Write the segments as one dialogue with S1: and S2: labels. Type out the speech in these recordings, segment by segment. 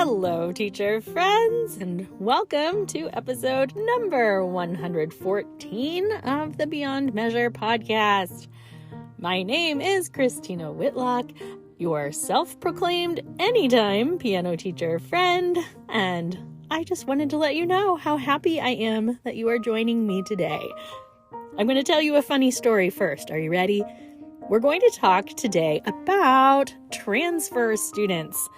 S1: Hello, teacher friends, and welcome to episode number 114 of the Beyond Measure podcast. My name is Christina Whitlock, your self-proclaimed anytime piano teacher friend, and I just wanted to let you know how happy I am that you are joining me today. I'm going to tell you a funny story first. Are you ready? We're going to talk today about transfer students,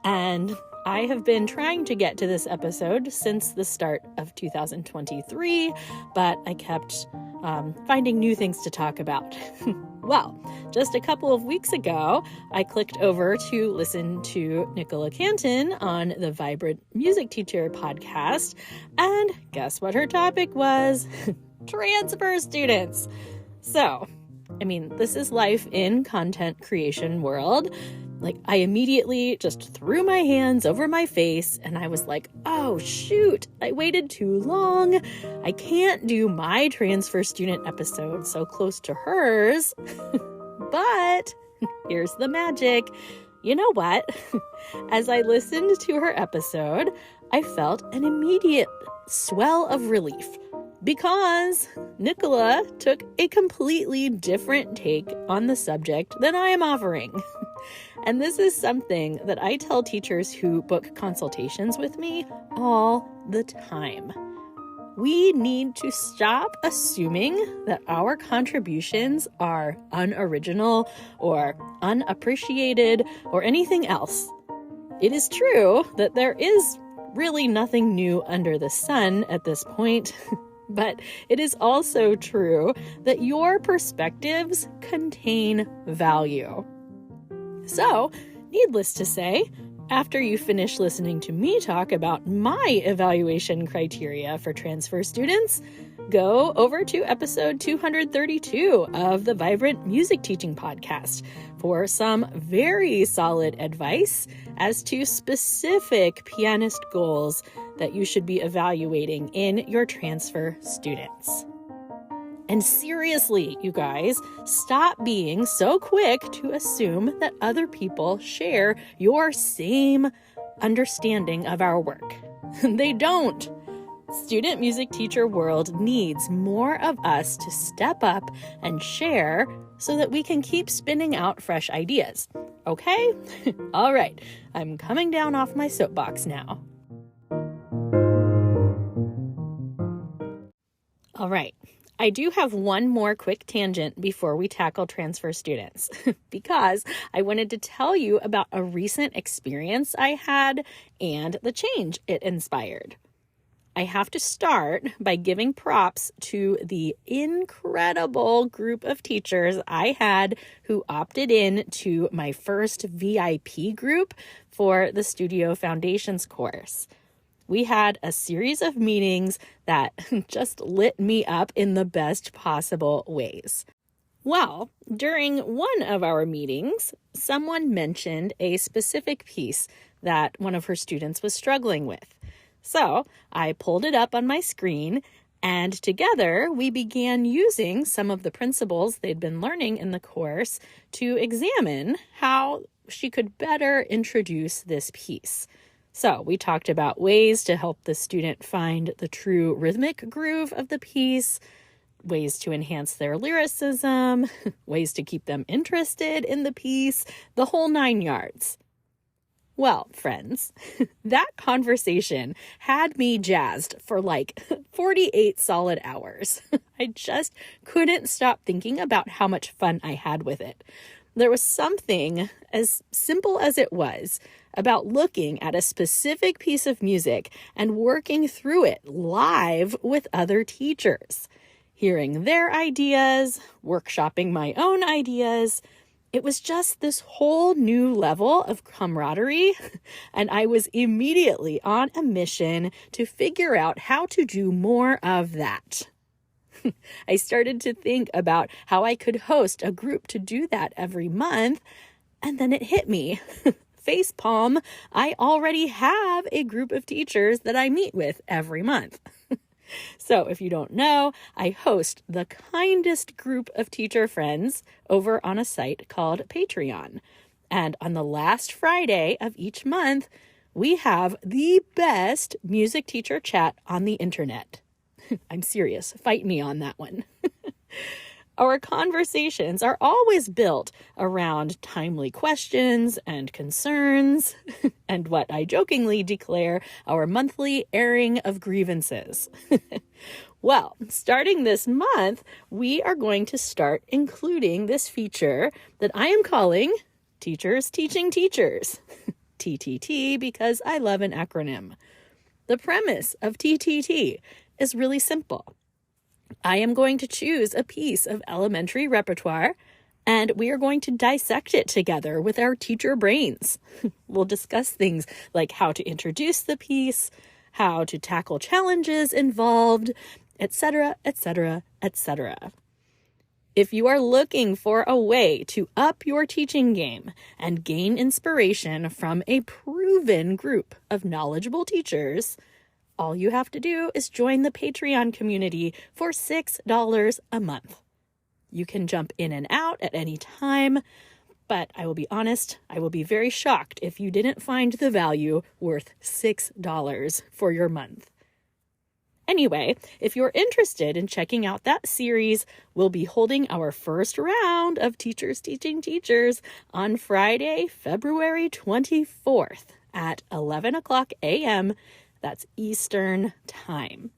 S1: and I have been trying to get to this episode since the start of 2023, but I kept finding new things to talk about. Well, just a couple of weeks ago, I clicked over to listen to Nicola Canton on the Vibrant Music Teacher podcast, and guess what her topic was? Transfer students. So, this is life in content creation world. I immediately just threw my hands over my face and I was like, oh shoot, I waited too long. I can't do my transfer student episode so close to hers. But here's the magic. You know what? As I listened to her episode, I felt an immediate swell of relief because Nicola took a completely different take on the subject than I am offering. And this is something that I tell teachers who book consultations with me all the time. We need to stop assuming that our contributions are unoriginal or unappreciated or anything else. It is true that there is really nothing new under the sun at this point, but it is also true that your perspectives contain value. So, needless to say, after you finish listening to me talk about my evaluation criteria for transfer students, go over to episode 232 of the Vibrant Music Teaching podcast for some very solid advice as to specific pianist goals that you should be evaluating in your transfer students. And seriously, you guys, stop being so quick to assume that other people share your same understanding of our work. They don't. Student music teacher world needs more of us to step up and share so that we can keep spinning out fresh ideas. Okay? All right, I'm coming down off my soapbox now. All right. I do have one more quick tangent before we tackle transfer students, because I wanted to tell you about a recent experience I had and the change it inspired. I have to start by giving props to the incredible group of teachers I had who opted in to my first VIP group for the Studio Foundations course. We had a series of meetings that just lit me up in the best possible ways. Well, during one of our meetings, someone mentioned a specific piece that one of her students was struggling with. So I pulled it up on my screen, and together we began using some of the principles they'd been learning in the course to examine how she could better introduce this piece. So we talked about ways to help the student find the true rhythmic groove of the piece, ways to enhance their lyricism, ways to keep them interested in the piece, the whole 9 yards. Well, friends, that conversation had me jazzed for 48 solid hours. I just couldn't stop thinking about how much fun I had with it. There was something, as simple as it was, about looking at a specific piece of music and working through it live with other teachers, hearing their ideas, workshopping my own ideas. It was just this whole new level of camaraderie, and I was immediately on a mission to figure out how to do more of that. I started to think about how I could host a group to do that every month, and then it hit me. Facepalm, I already have a group of teachers that I meet with every month. So if you don't know, I host the kindest group of teacher friends over on a site called Patreon. And on the last Friday of each month, we have the best music teacher chat on the internet. I'm serious. Fight me on that one. Our conversations are always built around timely questions and concerns, and what I jokingly declare our monthly airing of grievances. Well, starting this month, we are going to start including this feature that I am calling Teachers Teaching Teachers. TTT, because I love an acronym. The premise of TTT is really simple. I am going to choose a piece of elementary repertoire, and we are going to dissect it together with our teacher brains. We'll discuss things like how to introduce the piece, how to tackle challenges involved, etc., etc., etc. If you are looking for a way to up your teaching game and gain inspiration from a proven group of knowledgeable teachers, all you have to do is join the Patreon community for $6 a month. You can jump in and out at any time, but I will be honest, I will be very shocked if you didn't find the value worth $6 for your month. Anyway, if you're interested in checking out that series, we'll be holding our first round of Teachers Teaching Teachers on Friday, February 24th at 11 o'clock a.m. That's Eastern Time.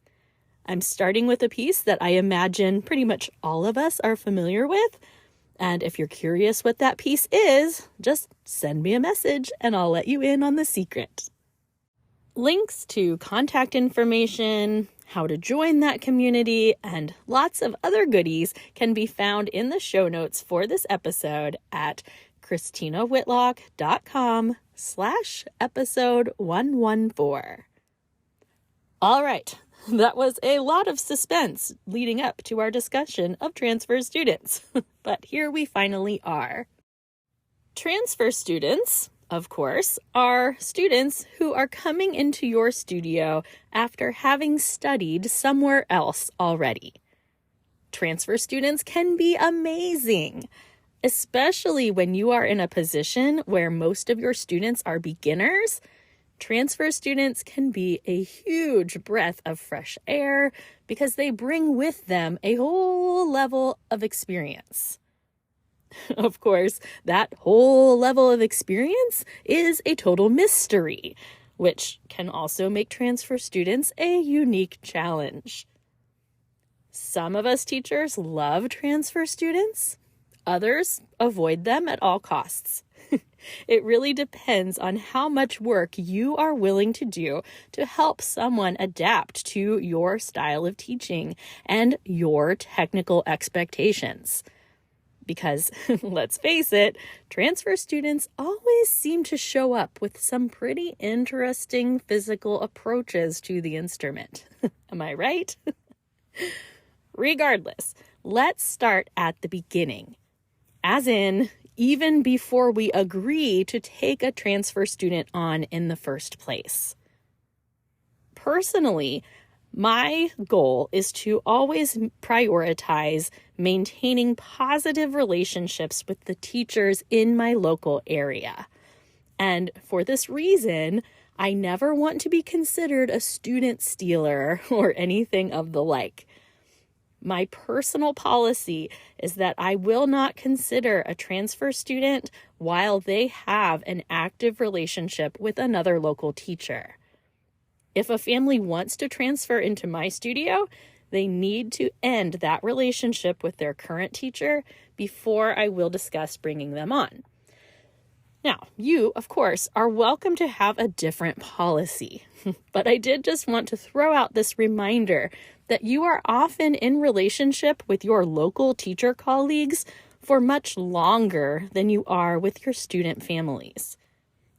S1: I'm starting with a piece that I imagine pretty much all of us are familiar with. And if you're curious what that piece is, just send me a message and I'll let you in on the secret. Links to contact information, how to join that community, and lots of other goodies can be found in the show notes for this episode at christinawhitlock.com/episode 114. All right, that was a lot of suspense leading up to our discussion of transfer students, but here we finally are. Transfer students, of course, are students who are coming into your studio after having studied somewhere else already. Transfer students can be amazing, especially when you are in a position where most of your students are beginners. Transfer students can be a huge breath of fresh air because they bring with them a whole level of experience. Of course, that whole level of experience is a total mystery, which can also make transfer students a unique challenge. Some of us teachers love transfer students. Others avoid them at all costs. It really depends on how much work you are willing to do to help someone adapt to your style of teaching and your technical expectations. Because, let's face it, transfer students always seem to show up with some pretty interesting physical approaches to the instrument. Am I right? Regardless, let's start at the beginning. As in, even before we agree to take a transfer student on in the first place. Personally, my goal is to always prioritize maintaining positive relationships with the teachers in my local area. And for this reason, I never want to be considered a student stealer or anything of the like. My personal policy is that I will not consider a transfer student while they have an active relationship with another local teacher. If a family wants to transfer into my studio, they need to end that relationship with their current teacher before I will discuss bringing them on. Now, you, of course, are welcome to have a different policy, but I did just want to throw out this reminder that you are often in relationship with your local teacher colleagues for much longer than you are with your student families.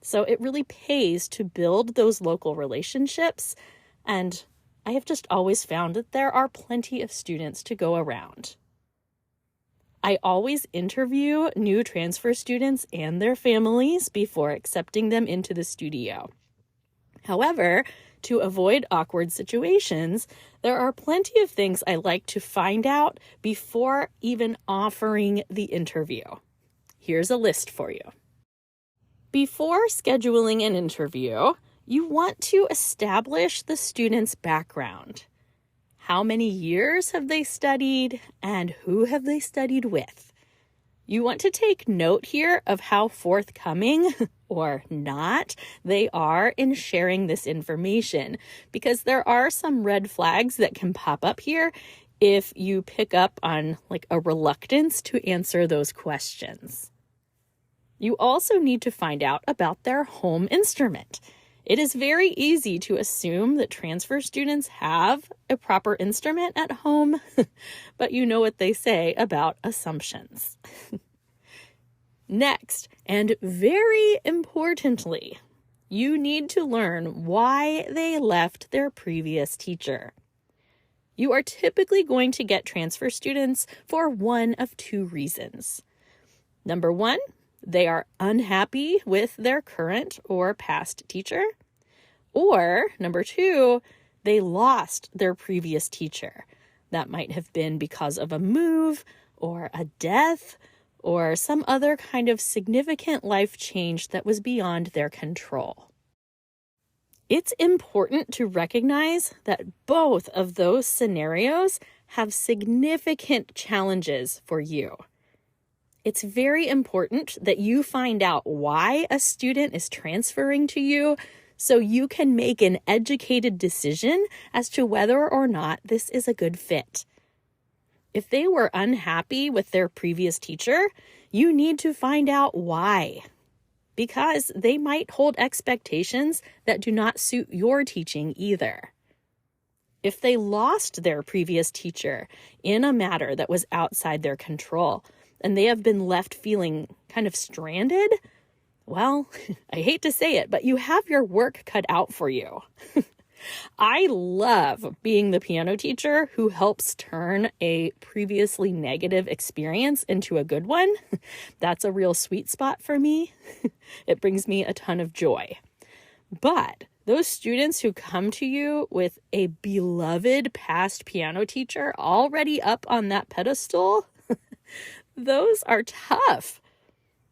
S1: So it really pays to build those local relationships, and I have just always found that there are plenty of students to go around. I always interview new transfer students and their families before accepting them into the studio. However, to avoid awkward situations, there are plenty of things I like to find out before even offering the interview. Here's a list for you. Before scheduling an interview, you want to establish the student's background. How many years have they studied, and who have they studied with? You want to take note here of how forthcoming or not they are in sharing this information, because there are some red flags that can pop up here if you pick up on like a reluctance to answer those questions. You also need to find out about their home instrument. It is very easy to assume that transfer students have a proper instrument at home, but you know what they say about assumptions. Next, and very importantly, you need to learn why they left their previous teacher. You are typically going to get transfer students for one of two reasons. Number one, they are unhappy with their current or past teacher. Or number two, they lost their previous teacher. That might have been because of a move or a death or some other kind of significant life change that was beyond their control. It's important to recognize that both of those scenarios have significant challenges for you. It's very important that you find out why a student is transferring to you so you can make an educated decision as to whether or not this is a good fit. If they were unhappy with their previous teacher, you need to find out why, because they might hold expectations that do not suit your teaching either. If they lost their previous teacher in a matter that was outside their control, and they have been left feeling kind of stranded, well, I hate to say it, but you have your work cut out for you. I love being the piano teacher who helps turn a previously negative experience into a good one. That's a real sweet spot for me. It brings me a ton of joy. But those students who come to you with a beloved past piano teacher already up on that pedestal, those are tough.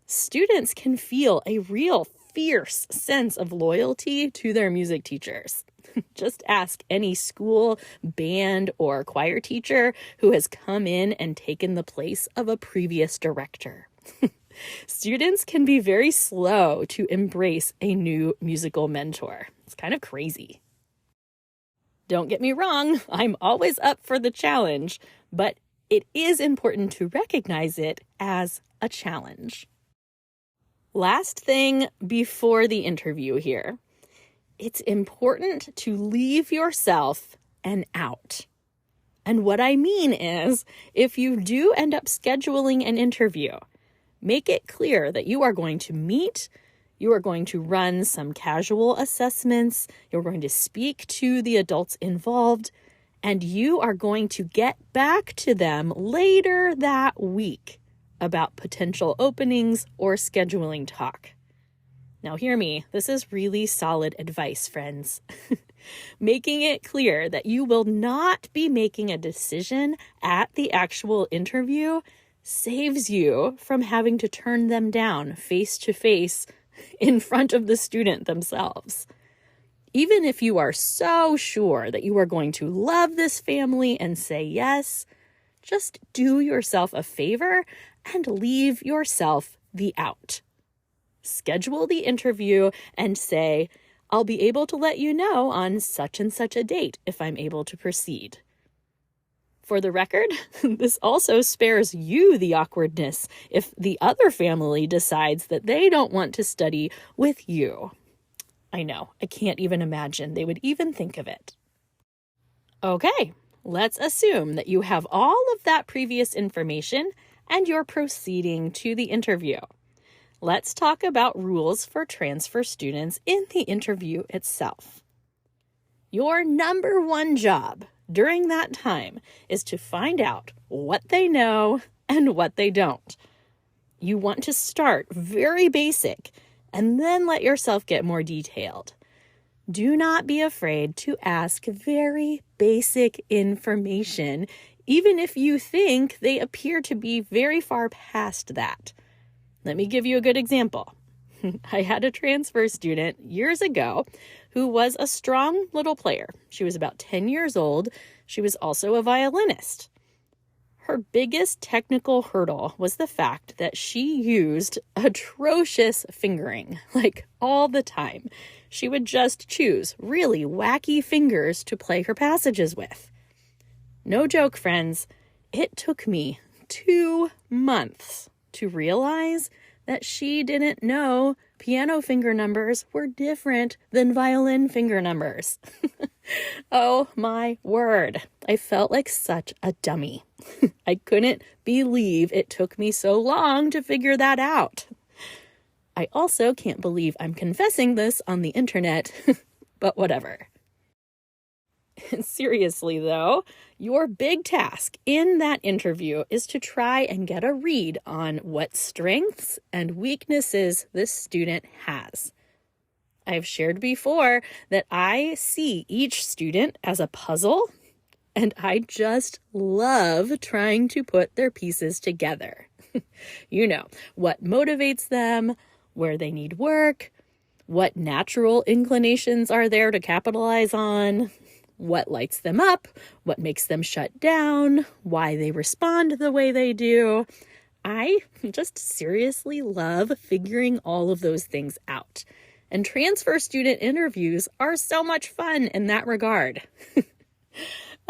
S1: Students can feel a real fierce sense of loyalty to their music teachers. Just ask any school, band, or choir teacher who has come in and taken the place of a previous director. Students can be very slow to embrace a new musical mentor. It's kind of crazy. Don't get me wrong, I'm always up for the challenge, but it is important to recognize it as a challenge. Last thing before the interview here. It's important to leave yourself an out. And what I mean is, if you do end up scheduling an interview, make it clear that you are going to meet, you are going to run some casual assessments, you're going to speak to the adults involved, and you are going to get back to them later that week about potential openings or scheduling talk. Now hear me, this is really solid advice, friends. Making it clear that you will not be making a decision at the actual interview saves you from having to turn them down face to face in front of the student themselves. Even if you are so sure that you are going to love this family and say yes, just do yourself a favor and leave yourself the out. Schedule the interview and say, I'll be able to let you know on such and such a date if I'm able to proceed. For the record, this also spares you the awkwardness if the other family decides that they don't want to study with you. I know, I can't even imagine they would even think of it. Okay, let's assume that you have all of that previous information and you're proceeding to the interview. Let's talk about rules for transfer students in the interview itself. Your number one job during that time is to find out what they know and what they don't. You want to start very basic and then let yourself get more detailed. Do not be afraid to ask very basic information, even if you think they appear to be very far past that. Let me give you a good example. I had a transfer student years ago who was a strong little player. She was about 10 years old. She was also a violinist. Her biggest technical hurdle was the fact that she used atrocious fingering, like all the time. She would just choose really wacky fingers to play her passages with. No joke, friends, it took me 2 months to realize that she didn't know piano finger numbers were different than violin finger numbers. Oh my word. I felt like such a dummy. I couldn't believe it took me so long to figure that out. I also can't believe I'm confessing this on the internet, but whatever. Seriously though, your big task in that interview is to try and get a read on what strengths and weaknesses this student has. I've shared before that I see each student as a puzzle, and I just love trying to put their pieces together. You know, what motivates them, where they need work, what natural inclinations are there to capitalize on, what lights them up, what makes them shut down, why they respond the way they do. I just seriously love figuring all of those things out. And transfer student interviews are so much fun in that regard.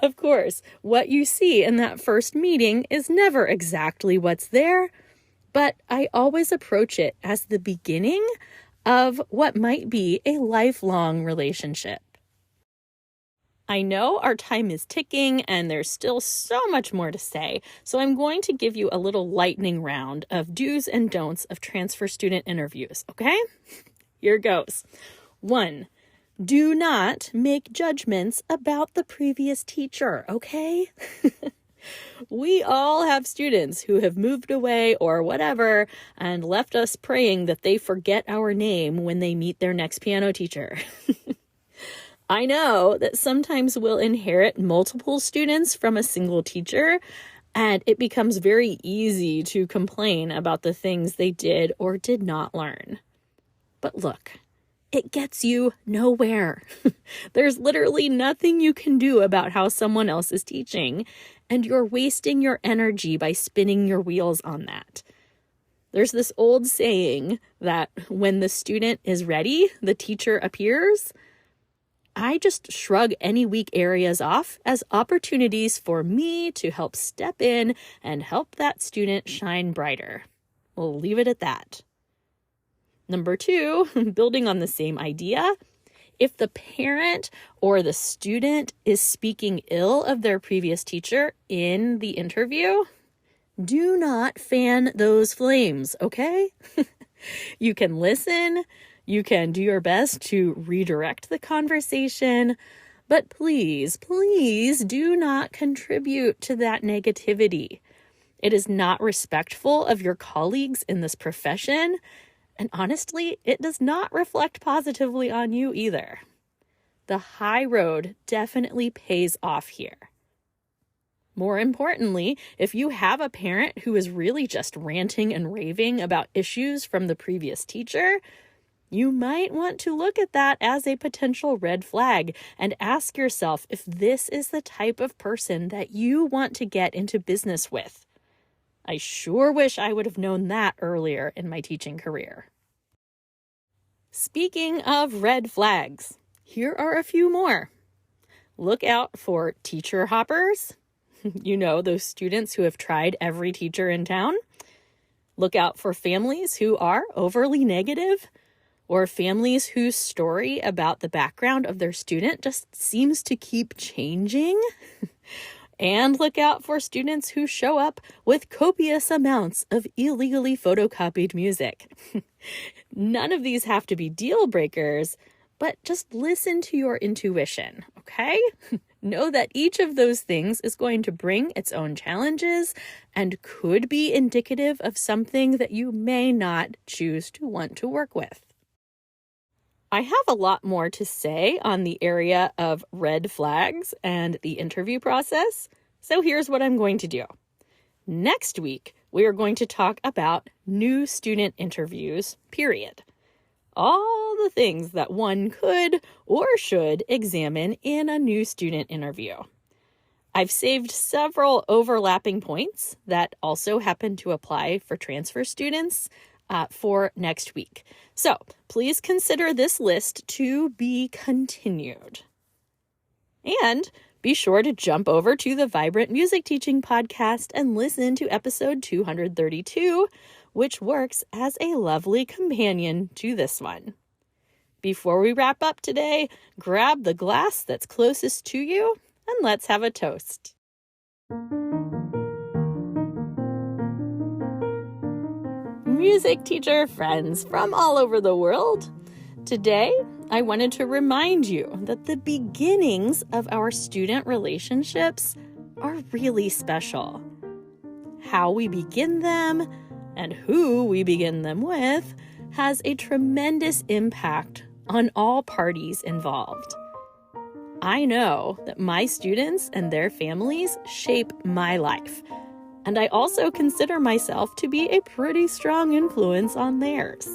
S1: Of course, what you see in that first meeting is never exactly what's there, but I always approach it as the beginning of what might be a lifelong relationship. I know our time is ticking and there's still so much more to say, so I'm going to give you a little lightning round of do's and don'ts of transfer student interviews, okay? Here goes. 1, do not make judgments about the previous teacher, okay? We all have students who have moved away or whatever and left us praying that they forget our name when they meet their next piano teacher. I know that sometimes we'll inherit multiple students from a single teacher, and it becomes very easy to complain about the things they did or did not learn. But look, it gets you nowhere. There's literally nothing you can do about how someone else is teaching, and you're wasting your energy by spinning your wheels on that. There's this old saying that when the student is ready, the teacher appears. I just shrug any weak areas off as opportunities for me to help step in and help that student shine brighter. We'll leave it at that. Number 2, building on the same idea, if the parent or the student is speaking ill of their previous teacher in the interview, do not fan those flames, okay? You can listen, you can do your best to redirect the conversation, but please, please do not contribute to that negativity. It is not respectful of your colleagues in this profession, and honestly, it does not reflect positively on you either. The high road definitely pays off here. More importantly, if you have a parent who is really just ranting and raving about issues from the previous teacher, you might want to look at that as a potential red flag and ask yourself if this is the type of person that you want to get into business with. I sure wish I would have known that earlier in my teaching career. Speaking of red flags, here are a few more. Look out for teacher hoppers. You know, those students who have tried every teacher in town. Look out for families who are overly negative, or families whose story about the background of their student just seems to keep changing. And look out for students who show up with copious amounts of illegally photocopied music. None of these have to be deal breakers, but just listen to your intuition, okay? Know that each of those things is going to bring its own challenges and could be indicative of something that you may not choose to want to work with. I have a lot more to say on the area of red flags and the interview process, so here's what I'm going to do. Next week, we are going to talk about new student interviews, period. all the things that one could or should examine in a new student interview. I've saved several overlapping points that also happen to apply for transfer students for next week. So please consider this list to be continued. And be sure to jump over to the Vibrant Music Teaching podcast and listen to episode 232, which works as a lovely companion to this one. Before we wrap up today, grab the glass that's closest to you and let's have a toast. Music teacher friends from all over the world, today I wanted to remind you that the beginnings of our student relationships are really special. How we begin them and who we begin them with has a tremendous impact on all parties involved. I know that my students and their families shape my life, and I also consider myself to be a pretty strong influence on theirs.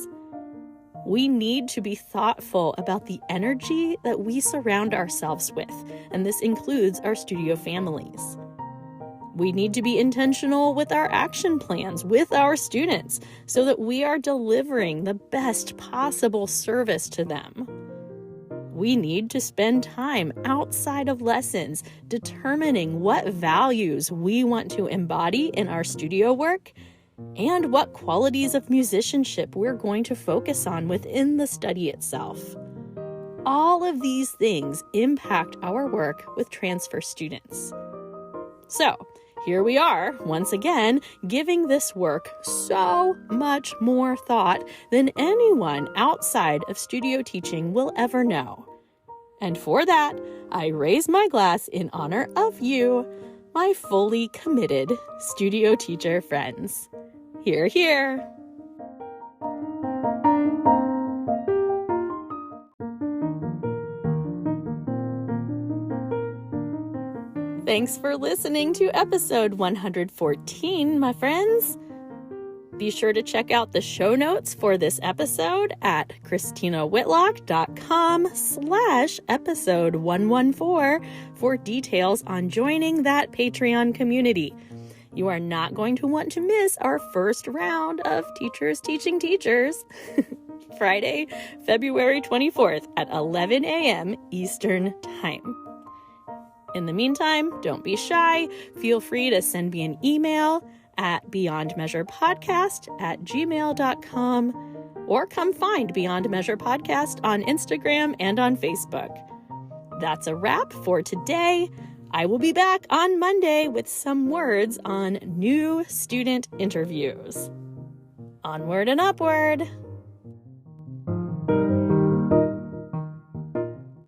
S1: We need to be thoughtful about the energy that we surround ourselves with, and this includes our studio families. We need to be intentional with our action plans with our students so that we are delivering the best possible service to them. We need to spend time outside of lessons determining what values we want to embody in our studio work and what qualities of musicianship we're going to focus on within the study itself. All of these things impact our work with transfer students. So, here we are, once again, giving this work so much more thought than anyone outside of studio teaching will ever know. And for that, I raise my glass in honor of you, my fully committed studio teacher friends. Hear, hear. Thanks for listening to episode 114, my friends. Be sure to check out the show notes for this episode at christinawhitlock.com/episode 114 for details on joining that Patreon community. You are not going to want to miss our first round of Teachers Teaching Teachers, Friday, February 24th at 11 a.m. Eastern Time. In the meantime, don't be shy. Feel free to send me an email at beyondmeasurepodcast@gmail.com or come find Beyond Measure Podcast on Instagram and on Facebook. That's a wrap for today. I will be back on Monday with some words on new student interviews. Onward and upward.